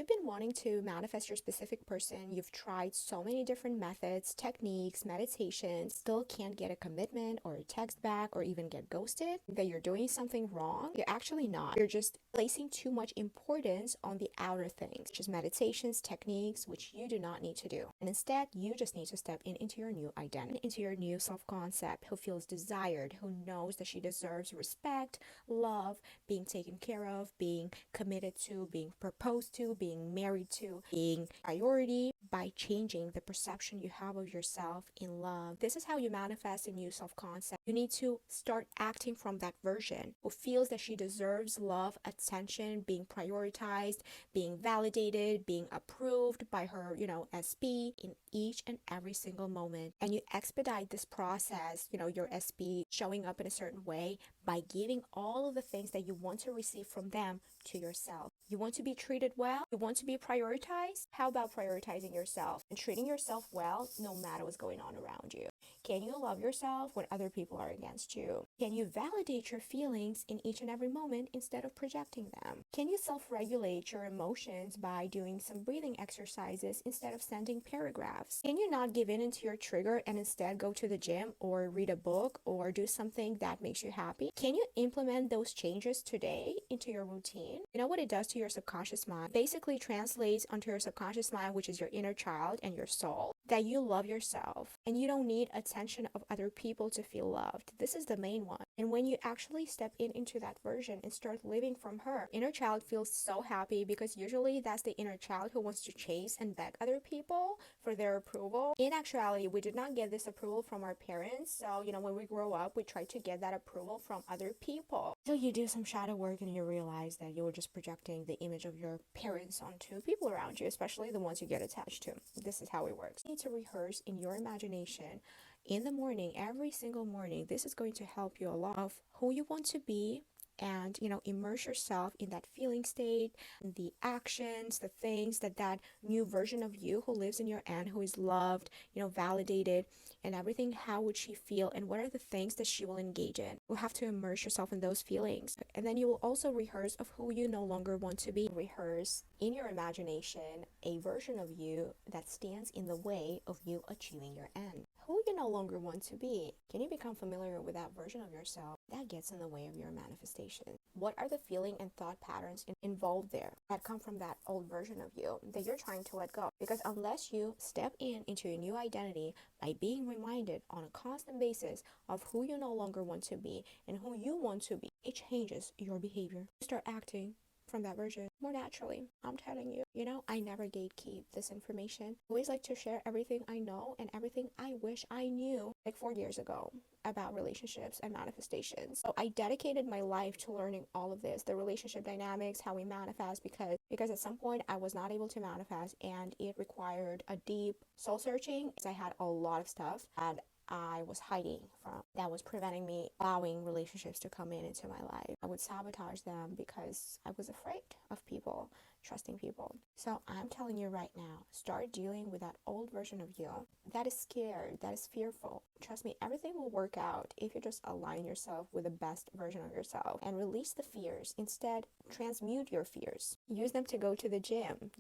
you've been wanting to manifest your specific person, you've tried so many different methods, techniques, meditations, still can't get a commitment or a text back or even get ghosted, that you're doing something wrong, you're actually not. You're just placing too much importance on the outer things, which is meditations, techniques, which you do not need to do. And instead, you just need to step into your new identity, into your new self-concept, who feels desired, who knows that she deserves respect, love, being taken care of, being committed to, being proposed to, being married to, being priority, by changing the perception you have of yourself in love. This is how you manifest a new self-concept. You need to start acting from that version who feels that she deserves love, attention, being prioritized, being validated, being approved by her, SB in each and every single moment. And you expedite this process, your SB showing up in a certain way by giving all of the things that you want to receive from them to yourself. You want to be treated well? You want to be prioritized? How about prioritizing yourself and treating yourself well no matter what's going on around you? Can you love yourself when other people are against you? Can you validate your feelings in each and every moment instead of projecting them? Can you self-regulate your emotions by doing some breathing exercises instead of sending paragraphs? Can you not give in into your trigger and instead go to the gym or read a book or do something that makes you happy? Can you implement those changes today into your routine? You know what it does to your subconscious mind? Basically translates onto your subconscious mind, which is your inner child and your soul, that you love yourself and you don't need attention of other people to feel loved. This is the main one. And when you actually step into that version and start living from her, inner child feels so happy, because usually that's the inner child who wants to chase and beg other people for their approval. In actuality, we did not get this approval from our parents. So, when we grow up, we try to get that approval from other people. So you do some shadow work and you realize that you were just projecting the image of your parents onto people around you, especially the ones you get attached to. This is how it works. You need to rehearse in your imagination in the morning, every single morning. This is going to help you a lot of who you want to be, and immerse yourself in that feeling state, the actions, the things that new version of you who lives in your aunt, who is loved, validated and everything. How would she feel, and what are the things that she will engage in? You have to immerse yourself in those feelings. And then you will also rehearse of who you no longer want to be. Rehearse in your imagination a version of you that stands in the way of you achieving your end. Who you no longer want to be. Can you become familiar with that version of yourself that gets in the way of your manifestation? What are the feeling and thought patterns involved there that come from that old version of you that you're trying to let go? Because unless you step into a new identity by being reminded on a constant basis of who you no longer want to be and who you want to be, it changes your behavior. You start acting from that version more naturally. I'm telling you, I never gatekeep this information. I always like to share everything I know and everything I wish I knew like 4 years ago about relationships and manifestations. So I dedicated my life to learning all of this, the relationship dynamics, how we manifest, because at some point I was not able to manifest, and it required a deep soul searching, because I had a lot of stuff and I was hiding from that was preventing me allowing relationships to come into my life. I would sabotage them because I was afraid of people, trusting people. So I'm telling you right now, start dealing with that old version of you that is scared, that is fearful. Trust me, everything will work out if you just align yourself with the best version of yourself and release the fears. Instead, transmute your fears. Use them to go to the gym,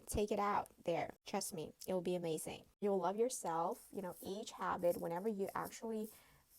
take it out there. Trust me, it will be amazing. You'll love yourself, each habit, whenever you actually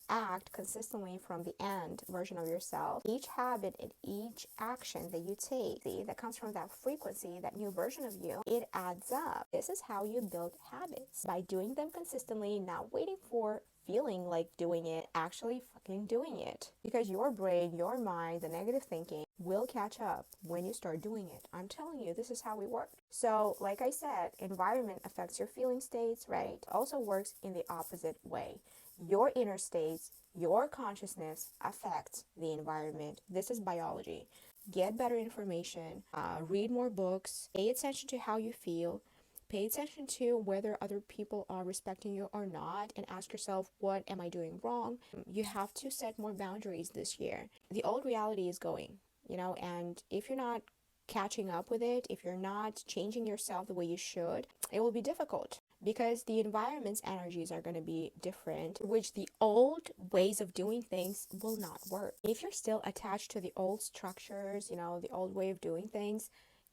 act consistently from the end version of yourself, each habit and each action that you take, that comes from that frequency, that new version of you, it adds up. This is how you build habits, by doing them consistently, not waiting for feeling like doing it, actually fucking doing it. Because your brain, your mind, the negative thinking will catch up when you start doing it. I'm telling you, this is how we work. So like I said, environment affects your feeling states, right? It also works in the opposite way. Your inner states, your consciousness affects the environment. This is biology. Get better information, read more books, pay attention to how you feel, pay attention to whether other people are respecting you or not, and ask yourself, what am I doing wrong? You have to set more boundaries this year. The old reality is going, and if you're not catching up with it, if you're not changing yourself the way you should, it will be difficult, because the environment's energies are going to be different, which the old ways of doing things will not work. If you're still attached to the old structures, the old way of doing things,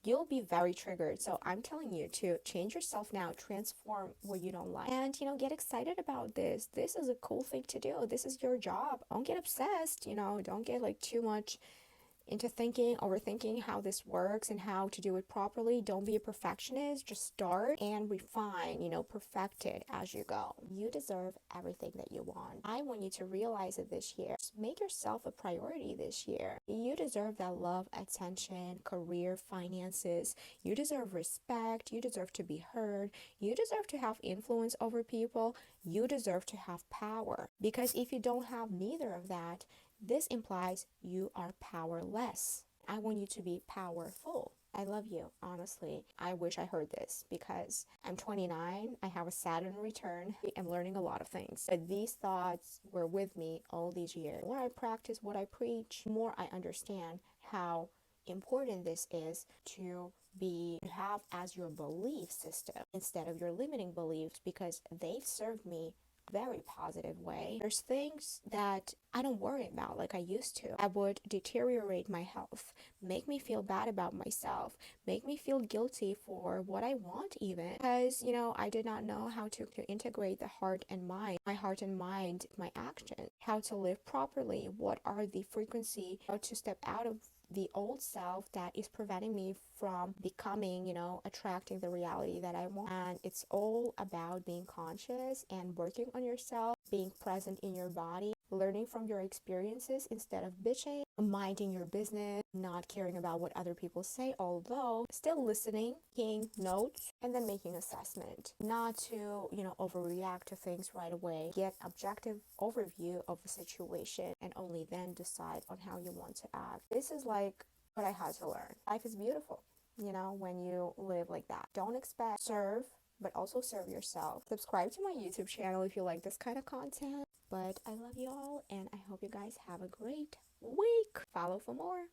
you'll be very triggered. So I'm telling you to change yourself now, transform what you don't like, and get excited about this. This is a cool thing to do. This is your job. Don't get obsessed, don't get like too much into overthinking how this works and how to do it properly. Don't be a perfectionist. Just start and refine, perfect it as you go. You deserve everything that you want. I want you to realize it this year. Just make yourself a priority this year. You deserve that love, attention, career, finances. You deserve respect. You deserve to be heard. You deserve to have influence over people. You deserve to have power. Because if you don't have neither of that, this implies you are powerless. I want you to be powerful. I love you, honestly. I wish I heard this because I'm 29. I have a Saturn return. I'm learning a lot of things. But these thoughts were with me all these years. The more I practice what I preach, the more I understand how important this is to have as your belief system instead of your limiting beliefs, because they've served me very positive way. There's things that I don't worry about like I used to. I would deteriorate my health, make me feel bad about myself, make me feel guilty for what I want even. Because, I did not know how to integrate the heart and mind, my heart and mind, my action, how to live properly, what are the frequency, how to step out of the old self that is preventing me from becoming, attracting the reality that I want. And it's all about being conscious and working on yourself, being present in your body, learning from your experiences instead of bitching, minding your business, not caring about what other people say, although still listening, taking notes, and then making assessment. Not to, overreact to things right away. Get objective overview of the situation and only then decide on how you want to act. This is like what I had to learn. Life is beautiful, when you live like that. Don't expect serve, but also serve yourself. Subscribe to my YouTube channel if you like this kind of content. But I love you all, and I hope you guys have a great week. Follow for more.